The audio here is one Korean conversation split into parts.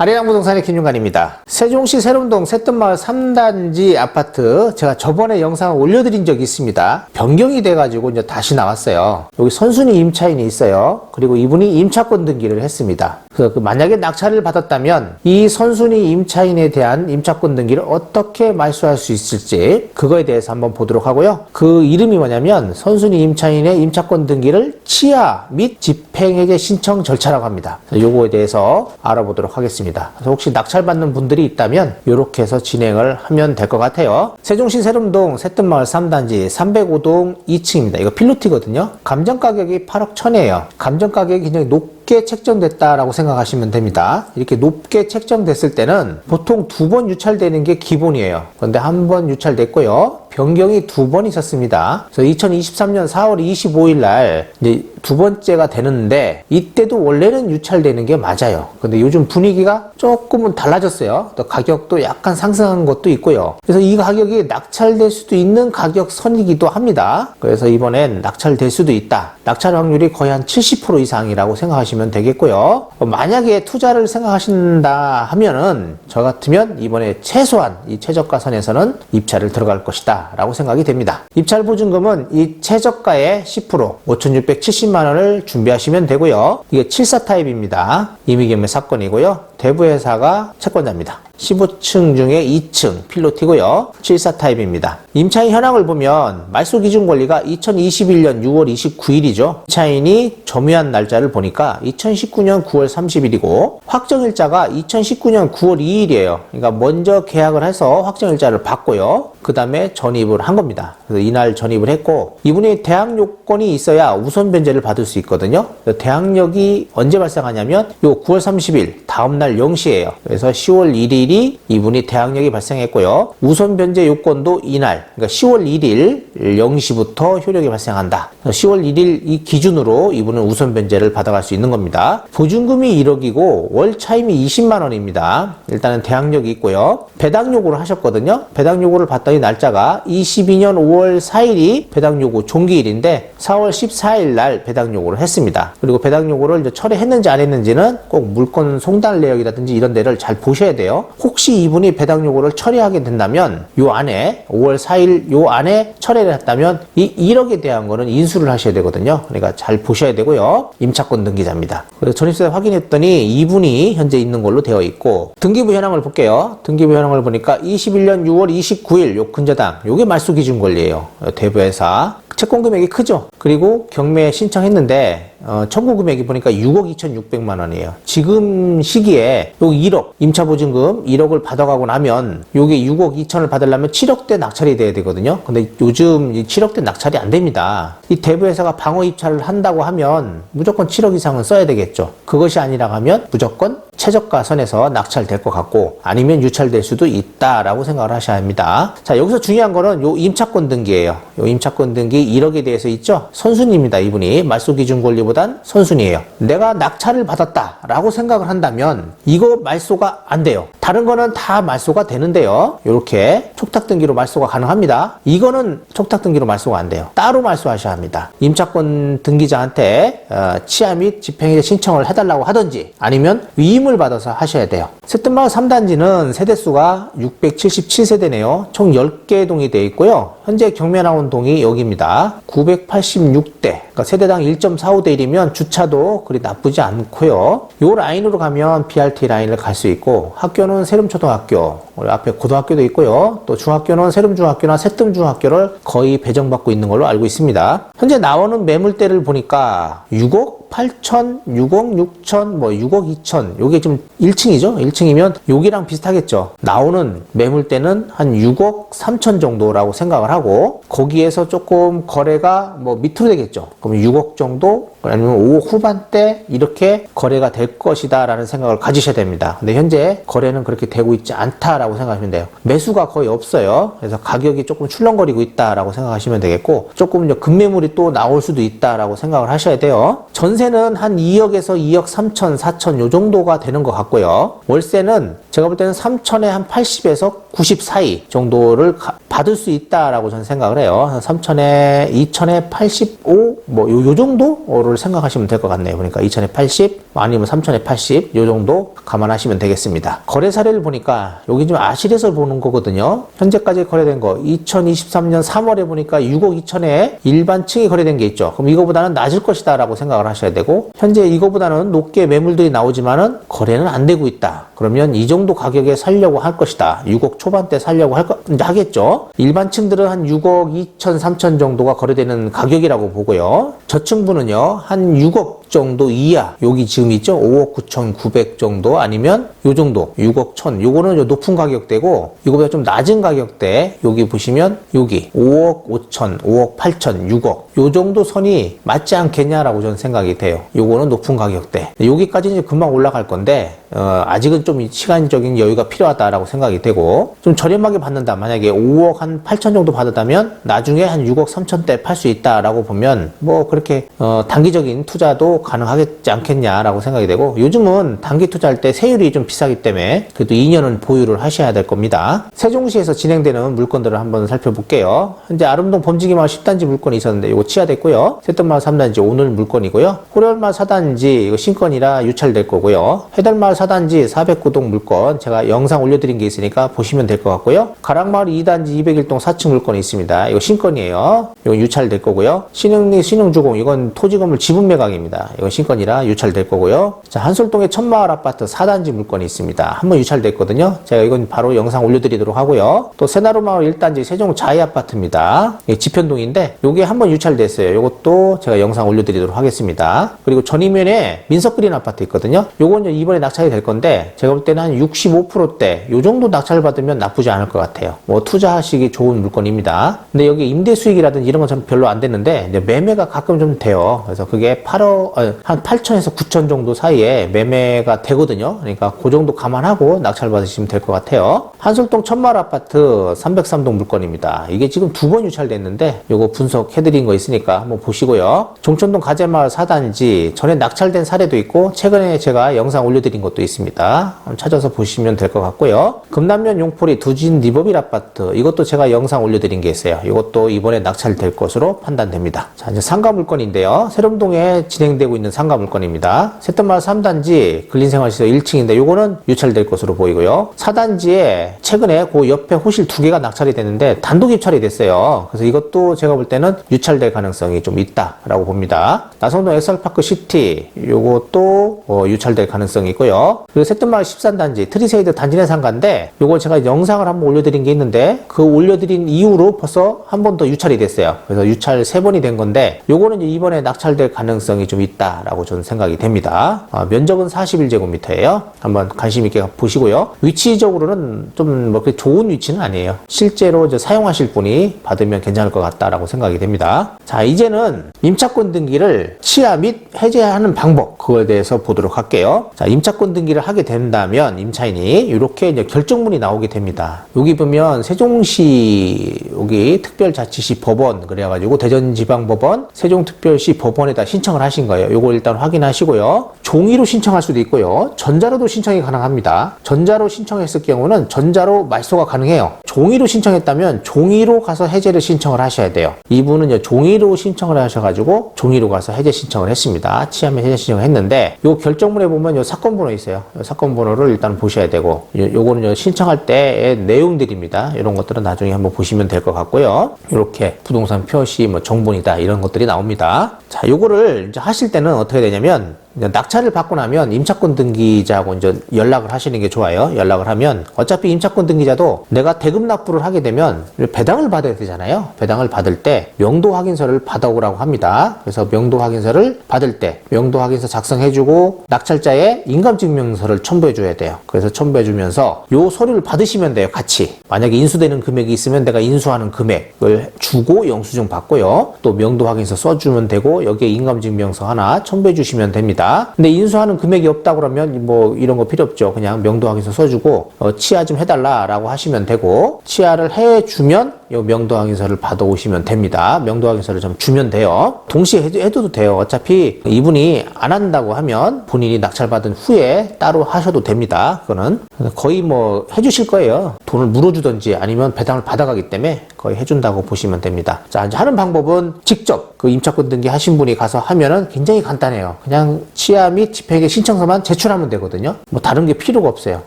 아리랑 부동산의 김윤관입니다. 세종시 세롬동 새뜸마을 3단지 아파트 제가 저번에 영상을 올려드린 적이 있습니다. 변경이 돼가지고 이제 다시 나왔어요. 여기 선순위 임차인이 있어요. 그리고 이분이 임차권 등기를 했습니다. 그래서 만약에 낙찰을 받았다면 이 선순위 임차인에 대한 임차권 등기를 어떻게 말소할 수 있을지 그거에 대해서 한번 보도록 하고요. 그 이름이 뭐냐면 선순위 임차인의 임차권 등기를 취하 및 집행해제 신청 절차라고 합니다. 요거에 대해서 알아보도록 하겠습니다. 그래서 혹시 낙찰받는 분들이 있다면 이렇게 해서 진행을 하면 될 것 같아요. 세종시 세롬동 새뜸마을 3단지 305동 2층입니다. 이거 필로티거든요. 감정가격이 8억 1천이에요. 감정가격이 굉장히 높게 책정됐다라고 생각하시면 됩니다. 이렇게 높게 책정됐을 때는 보통 2번 유찰되는 게 기본이에요. 그런데 한 번 유찰됐고요. 변경이 2번 있었습니다. 그래서 2023년 4월 25일 날 이제 두 번째가 되는데 이때도 원래는 유찰되는 게 맞아요. 근데 요즘 분위기가 조금은 달라졌어요. 또 가격도 약간 상승한 것도 있고요. 그래서 이 가격이 낙찰될 수도 있는 가격선이기도 합니다. 그래서 이번엔 낙찰될 수도 있다. 낙찰 확률이 거의 한 70% 이상이라고 생각하시면 되겠고요. 만약에 투자를 생각하신다 하면은 저 같으면 이번에 최소한 이 최저가선에서는 입찰을 들어갈 것이다 라고 생각이 됩니다. 입찰 보증금은 이 최저가의 10% 5,670만 원을 준비하시면 되고요. 이게 74 타입입니다. 임의경매 사건이고요. 대부회사가 채권자입니다. 15층 중에 2층 필로티고요. 74 타입입니다. 임차인 현황을 보면 말소 기준 권리가 2021년 6월 29일이죠. 임차인이 점유한 날짜를 보니까 2019년 9월 30일이고 확정일자가 2019년 9월 2일이에요. 그러니까 먼저 계약을 해서 확정일자를 받고요. 그 다음에 전입을 한 겁니다. 그래서 이날 전입을 했고 이분이 대항 요건이 있어야 우선 변제를 받을 수 있거든요. 대항력이 언제 발생하냐면 요 9월 30일 다음날 0시예요. 그래서 10월 1일이 이분이 대항력이 발생했고요. 우선 변제 요건도 이날, 그러니까 10월 1일 0시부터 효력이 발생한다. 10월 1일 이 기준으로 이분은 우선 변제를 받아갈 수 있는 겁니다. 보증금이 1억이고 월 차임이 20만 원입니다. 일단은 대항력이 있고요. 배당 요구를 하셨거든요. 배당 요구를 받더니 날짜가 22년 5월 4일이 배당 요구 종기일인데 4월 14일 날 배당 요구를 했습니다. 그리고 배당 요구를 이제 철회했는지 안 했는지는 꼭 물건 송달 내역이라든지 이런 데를 잘 보셔야 돼요. 혹시 이분이 배당 요구를 처리하게 된다면 요 안에 5월 4일 요 안에 처리를 했다면 이 1억에 대한 거는 인수를 하셔야 되거든요. 그러니까 잘 보셔야 되고요. 임차권 등기자입니다. 그래서 전입세 확인했더니 이분이 현재 있는 걸로 되어 있고 등기부 현황을 볼게요. 등기부 현황을 보니까 21년 6월 29일 요 근저당 요게 말소 기준 권리예요. 대부회사 채권 금액이 크죠. 그리고 경매 신청했는데 청구 금액이 보니까 6억 2,600만 원이에요. 지금 시기에 요 1억 임차보증금 1억을 받아가고 나면 요게 6억 2천을 받으려면 7억대 낙찰이 돼야 되거든요. 근데 요즘 이 7억대 낙찰이 안 됩니다. 이 대부회사가 방어 입찰을 한다고 하면 무조건 7억 이상은 써야 되겠죠. 그것이 아니라 하면 무조건 최저가 선에서 낙찰될 것 같고 아니면 유찰될 수도 있다라고 생각을 하셔야 합니다. 자, 여기서 중요한 거는 요 임차권 등기예요. 요 임차권 등기 1억에 대해서 있죠. 선순위입니다. 이분이 말소 기준 권리보단 선순위예요. 내가 낙찰을 받았다라고 생각을 한다면 이거 말소가 안 돼요. 다른 거는 다 말소가 되는데요. 이렇게 촉탁 등기로 말소가 가능합니다. 이거는 촉탁 등기로 말소가 안 돼요. 따로 말소하셔야 합니다. 임차권 등기자한테 취하 및 집행해제 신청을 해달라고 하든지 아니면 위임을 받아서 하셔야 돼요. 새뜸마을 3단지는 세대수가 677세대네요. 총 10개 동이 되어 있고요. 현재 경매 나온 동이 여기입니다. 986대, 그러니까 세대당 1.45대 1이면 주차도 그리 나쁘지 않고요. 요 라인으로 가면 BRT 라인을 갈 수 있고 학교는 세름초등학교, 우리 앞에 고등학교도 있고요. 또 중학교는 세름중학교나 새뜸중학교를 거의 배정받고 있는 걸로 알고 있습니다. 현재 나오는 매물대를 보니까 6억 8천, 6억 6천, 뭐 6억 2천, 요게 지금 1층이죠? 1층이면 여기랑 비슷하겠죠. 나오는 매물대는 한 6억 3천 정도라고 생각을 하고 거기에서 조금 거래가 뭐 밑으로 되겠죠. 그럼 6억 정도 아니면 5억 후반대 이렇게 거래가 될 것이다 라는 생각을 가지셔야 됩니다. 근데 현재 거래는 그렇게 되고 있지 않다라고 생각하시면 돼요. 매수가 거의 없어요. 그래서 가격이 조금 출렁거리고 있다라고 생각하시면 되겠고 조금 급매물이 또 나올 수도 있다라고 생각을 하셔야 돼요. 전세 전세는 한 2억에서 2억 3천, 4천 요 정도가 되는 것 같고요. 월세는 제가 볼 때는 3천에 한 80에서 90 사이 정도를 받을 수 있다라고 저는 생각을 해요. 3천에 2천에 85 뭐 요 정도를 생각하시면 될 것 같네요. 그러니까 2천에 80 아니면 3천에 80 요 정도 감안하시면 되겠습니다. 거래 사례를 보니까 여기 좀 아실에서 보는 거거든요. 현재까지 거래된 거 2023년 3월에 보니까 6억 2천에 일반층이 거래된 게 있죠. 그럼 이거보다는 낮을 것이다 라고 생각을 하셔야 되고, 현재 이거보다는 높게 매물들이 나오지만은 거래는 안 되고 있다. 그러면 이 정도 가격에 살려고 할 것이다. 6억 초반대 살려고 하겠죠. 일반층들은 한 6억 2천, 3천 정도가 거래되는 가격이라고 보고요. 저층부는요, 한 6억 정도 이하, 여기 지금 있죠? 5억 9천 9백 정도 아니면 요 정도, 6억 1천. 요거는 높은 가격대고, 이거보다 좀 낮은 가격대, 여기 보시면 여기 5억 5천, 5억 8천, 6억. 요 정도 선이 맞지 않겠냐라고 저는 생각이 돼요. 요거는 높은 가격대. 여기까지는 이제 금방 올라갈 건데, 아직은 좀 시간적인 여유가 필요하다라고 생각이 되고, 좀 저렴하게 받는다. 만약에 5억 한 8천 정도 받았다면 나중에 한 6억 3천대 팔 수 있다라고 보면 뭐 그렇게 단기적인 투자도 가능하겠지 않겠냐라고 생각이 되고, 요즘은 단기 투자할 때 세율이 좀 비싸기 때문에 그래도 2년은 보유를 하셔야 될 겁니다. 세종시에서 진행되는 물건들을 한번 살펴볼게요. 현재 아름동 범지기마을 10단지 물건이 있었는데 이거 치하됐고요. 새뜸마을 3단지 오늘 물건이고요. 호렬마을 4단지 이거 신건이라 유찰될 거고요. 해달마을 4단지 409동 물건 제가 영상 올려드린 게 있으니까 보시면 될 것 같고요. 가락마을 2단지 201동 4층 물건이 있습니다. 이거 신건이에요. 이건 유찰될 거고요. 신흥리 신흥주공 이건 토지건물 지분 매각입니다. 이건 신건이라 유찰될 거고요. 자, 한솔동의 천마을 아파트 4단지 물건이 있습니다. 한번 유찰됐거든요. 제가 이건 바로 영상 올려드리도록 하고요. 또 새나루마을 1단지 세종 자이 아파트입니다. 지편동인데 요게 한번 유찰됐어요. 요것도 제가 영상 올려드리도록 하겠습니다. 그리고 전이면에 민석그린 아파트 있거든요. 요건 이번에 낙찰이 될 건데 제가 볼 때는 한 65%대 요 정도 낙찰 받으면 나쁘지 않을 것 같아요. 뭐 투자하시기 좋은 물건입니다. 근데 여기 임대 수익이라든지 이런 건 전 별로 안 됐는데 이제 매매가 가끔 좀 돼요. 그래서 그게 한 8천에서 9천 정도 사이에 매매가 되거든요. 그러니까 그 정도 감안하고 낙찰 받으시면 될 것 같아요. 한솔동 천마을 아파트 303동 물건입니다. 이게 지금 2번 유찰됐는데 요거 분석해드린 거 있으니까 한번 보시고요. 종천동 가재마을 4단지 전에 낙찰된 사례도 있고 최근에 제가 영상 올려드린 것도 있습니다. 한번 찾아서 보시면 될 것 같고요. 금남면 용포리 두진 리버빌 아파트 이것도 제가 영상 올려드린 게 있어요. 이것도 이번에 낙찰될 것으로 판단됩니다. 자, 이제 상가 물건인데요. 세lum동에 진행되고 있는 상가 물건입니다. 새뜸마을 3단지 근린생활시설 1층인데 요거는 유찰될 것으로 보이고요. 4단지에 최근에 그 옆에 호실 2개가 낙찰이 됐는데 단독 유찰이 됐어요. 그래서 이것도 제가 볼 때는 유찰될 가능성이 좀 있다라고 봅니다. 나성동 엑설파크 시티 요것도 유찰될 가능성이 있고요. 그리고 새뜸마을 13단지 트리세이드 단지 내 상가인데 요거 제가 영상을 한번 올려드린 게 있는데 그 올려드린 이후로 벌써 한 번 더 유찰이 됐어요. 그래서 유찰 3번이 된 건데 요거는 이번에 낙찰될 가능성이 좀 있다라고 저는 생각이 됩니다. 면적은 41제곱미터예요. 한번 관심 있게 보시고요. 위치적으로는 좀 뭐 그렇게 좋은 위치는 아니에요. 실제로 이제 사용하실 분이 받으면 괜찮을 것 같다라고 생각이 됩니다. 자, 이제는 임차권 등기를 취하 및 해제하는 방법 그거에 대해서 보도록 할게요. 자, 임차권 등기를 하게 된다면 임차인이 이렇게 이제 결정문이 나오게 됩니다. 여기 보면 세종시 여기 특별자치시 법원 그래가지고 대전지방법원 세종특별시 법원에다 신청을 하신 거예요. 요거 일단 확인하시고요. 종이로 신청할 수도 있고요. 전자로도 신청이 가능합니다. 전자로 신청했을 경우는 전자로 말소가 가능해요. 종이로 신청했다면 종이로 가서 해제를 신청을 하셔야 돼요. 이분은 이제 종이로 신청을 하셔가지고 종이로 가서 해제 신청을 했습니다. 취하 및 해제 신청을 했는데 요 결정문에 보면 요 사건 번호 있어요. 요 사건 번호를 일단 보셔야 되고 요거는 신청할 때의 내용들입니다. 이런 것들은 나중에 한번 보시면 될 것 같고요. 이렇게 부동산 표시 뭐 정본이다 이런 것들이 나옵니다. 자, 요거를 이제 하실 때는 어떻게 되냐면 낙찰을 받고 나면 임차권 등기자하고 이제 연락을 하시는 게 좋아요. 연락을 하면 어차피 임차권 등기자도 내가 대금 납부를 하게 되면 배당을 받아야 되잖아요. 배당을 받을 때 명도 확인서를 받아오라고 합니다. 그래서 명도 확인서를 받을 때 명도 확인서 작성해주고 낙찰자의 인감증명서를 첨부해줘야 돼요. 그래서 첨부해주면서 요 서류를 받으시면 돼요. 같이. 만약에 인수되는 금액이 있으면 내가 인수하는 금액을 주고 영수증 받고요. 또 명도 확인서 써주면 되고 여기에 인감증명서 하나 첨부해주시면 됩니다. 됩니다. 근데 인수하는 금액이 없다 그러면 뭐 이런 거 필요 없죠. 그냥 명도항에서 써주고 치아 좀 해달라라고 하시면 되고, 치아를 해주면 이 명도항에서를 받아오시면 됩니다. 명도항에서를 좀 주면 돼요. 동시에 해도 돼요. 어차피 이분이 안 한다고 하면 본인이 낙찰받은 후에 따로 하셔도 됩니다. 그거는 거의 뭐 해주실 거예요. 돈을 물어주든지 아니면 배당을 받아가기 때문에 거의 해준다고 보시면 됩니다. 자, 이제 하는 방법은 직접 그 임차권 등기 하신 분이 가서 하면은 굉장히 간단해요. 그냥 치아 및 집행의 신청서만 제출하면 되거든요. 뭐 다른 게 필요가 없어요.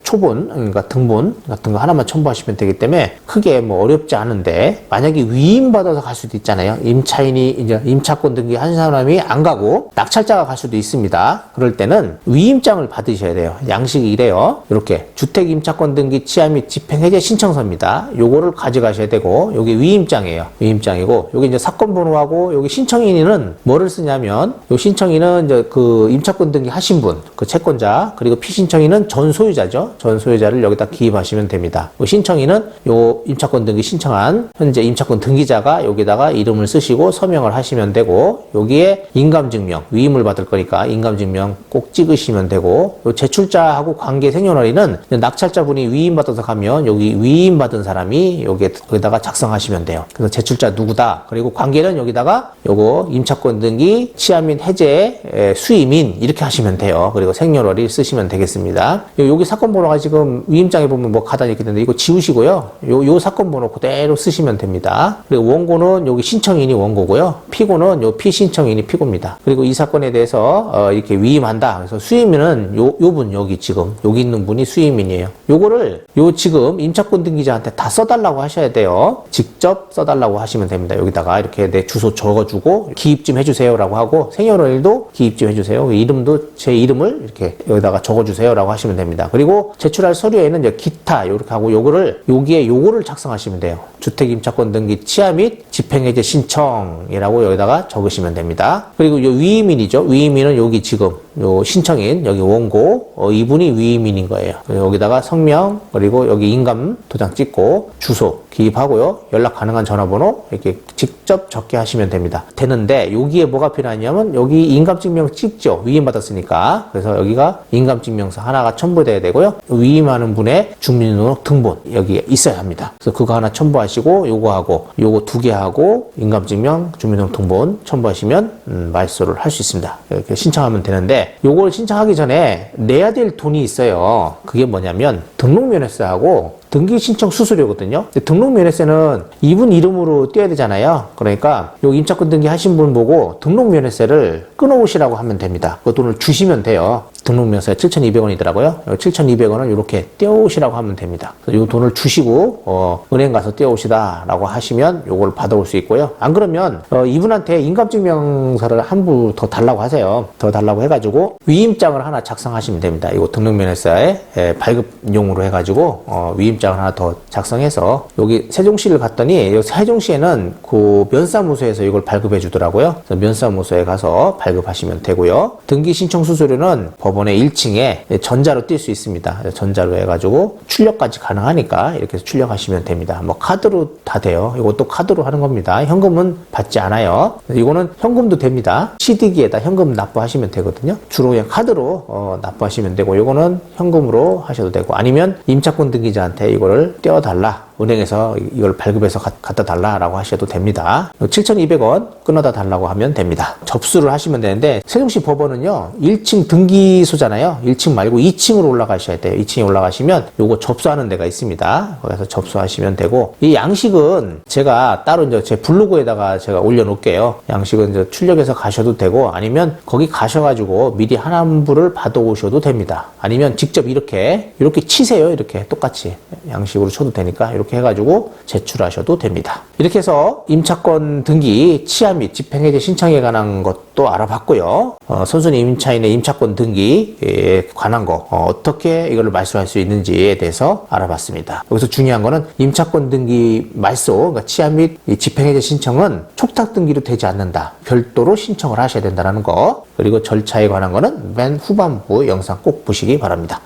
초본, 그러니까 등본 같은 거 하나만 첨부하시면 되기 때문에 크게 뭐 어렵지 않은데, 만약에 위임받아서 갈 수도 있잖아요. 임차인이 이제 임차권 등기 한 사람이 안 가고 낙찰자가 갈 수도 있습니다. 그럴 때는 위임장을 받으셔야 돼요. 양식이 이래요. 이렇게 주택 임차권 등기 치아 및 집행 해제 신청서입니다. 요거를 가져가셔야 되고, 요게 위임장이에요. 위임장이고, 요게 이제 사건 번호하고, 여기 신청인은 뭐를 쓰냐면, 요 신청인은 이제 그 임차권 등기 하신 분, 그 채권자, 그리고 피신청인은 전 소유자죠. 전 소유자를 여기다 기입하시면 됩니다. 요 신청인은 요 임차권 등기 신청한 현재 임차권 등기자가 여기다가 이름을 쓰시고 서명을 하시면 되고, 여기에 인감증명, 위임을 받을 거니까 인감증명 꼭 찍으시면 되고, 요 제출자하고 관계 생년월일은 낙찰자분이 위임받아서 가면 여기 위임받은 사람이 여기다가 작성하시면 돼요. 그래서 제출자 누구다, 그리고 관계는 여기다가 요거 임차권 등기 치아 및 해제 수임인 이렇게 하시면 돼요. 그리고 생년월일 쓰시면 되겠습니다. 여기 사건 번호가 지금 위임장에 보면 뭐 가단이 이렇게 되는데 이거 지우시고요. 요 사건 번호 그대로 쓰시면 됩니다. 그리고 원고는 여기 신청인이 원고고요. 피고는 요 피신청인이 피고입니다. 그리고 이 사건에 대해서 이렇게 위임한다. 그래서 수임인은 요분 여기 지금 여기 있는 분이 수임인이에요. 요거를 지금 임차권 등기자한테 다 써달라고 하셔야 돼요. 직접 써달라고 하시면 됩니다. 여기다가 이렇게 내 주소 적어주고 기입 좀 해주세요라고 하고, 생년월일도 기입 좀 해주세요. 이름도 제 이름을 이렇게 여기다가 적어주세요라고 하시면 됩니다. 그리고 제출할 서류에는 이제 기타 이렇게 하고 여기에 요거를 작성하시면 돼요. 주택임차권 등기 치아 및 집행해제 신청이라고 여기다가 적으시면 됩니다. 그리고 요 위임인이죠. 위임인은 여기 지금 요 신청인 여기 원고 이분이 위임인인 거예요. 여기다가 성명, 그리고 여기 인감 도장 찍고 주소 기입하고요. 연락 가능한 전화번호 이렇게 직접 적게 하시면 됩니다. 되는데 여기에 뭐가 필요하냐면 여기 인감증명 찍죠. 위임받았으니까. 그래서 여기가 인감증명서 하나가 첨부돼야 되고요. 위임하는 분의 주민등록 등본 여기에 있어야 합니다. 그래서 그거 하나 첨부하시고 요거 2개 하고 인감증명, 주민등록 등본 첨부하시면 말소를 할 수 있습니다. 이렇게 신청하면 되는데, 요걸 신청하기 전에 내야 될 돈이 있어요. 그게 뭐냐면 등록면허세하고 등기 신청 수수료거든요. 등록면허세는 이분 이름으로 떼야 되잖아요. 그러니까 요 임차권 등기 하신 분 보고 등록면허세를 끊어오시라고 하면 됩니다. 그 돈을 주시면 돼요. 등록면허세 7,200원이더라고요. 7,200원을 이렇게 떼어오시라고 하면 됩니다. 이 돈을 주시고 은행 가서 떼어오시다라고 하시면 요걸 받아올 수 있고요. 안 그러면 이분한테 인감증명서를 한 부 더 달라고 하세요. 더 달라고 해가지고 위임장을 하나 작성하시면 됩니다. 이거 등록면허세 발급용으로 해가지고 위임장을 하나 더 작성해서 여기 세종시를 갔더니 이 세종시에는 그 면사무소에서 이걸 발급해 주더라고요. 그래서 면사무소에 가서 발급하시면 되고요. 등기 신청 수수료는 법원의 1층에 전자로 뛸 수 있습니다. 전자로 해가지고 출력까지 가능하니까 이렇게 해서 출력하시면 됩니다. 뭐 카드로 다 돼요. 이것도 카드로 하는 겁니다. 현금은 받지 않아요. 이거는 현금도 됩니다. CD기에다 현금 납부하시면 되거든요. 주로 그냥 카드로 납부하시면 되고, 이거는 현금으로 하셔도 되고, 아니면 임차권 등기자한테 이거를 떼어달라, 은행에서 이걸 발급해서 갖다 달라라고 하셔도 됩니다. 7,200원 끊어다 달라고 하면 됩니다. 접수를 하시면 되는데, 세종시 법원은요 1층 등기소잖아요. 1층 말고 2층으로 올라가셔야 돼요. 2층에 올라가시면 요거 접수하는 데가 있습니다. 거기서 접수하시면 되고, 이 양식은 제가 따로 이제 제 블로그에다가 제가 올려놓을게요. 양식은 이제 출력해서 가셔도 되고, 아니면 거기 가셔가지고 미리 하나부를 받아오셔도 됩니다. 아니면 직접 이렇게 치세요. 이렇게 똑같이 양식으로 쳐도 되니까 이렇게 해가지고 제출하셔도 됩니다. 이렇게 해서 임차권 등기 치아 및 집행해제 신청에 관한 것도 알아봤고요. 선순위 임차인의 임차권 등기에 관한 거 어떻게 이걸 말소할 수 있는지에 대해서 알아봤습니다. 여기서 중요한 거는 임차권 등기 말소, 그러니까 치아 및 집행해제 신청은 촉탁 등기로 되지 않는다. 별도로 신청을 하셔야 된다는 거. 그리고 절차에 관한 거는 맨 후반부 영상 꼭 보시기 바랍니다.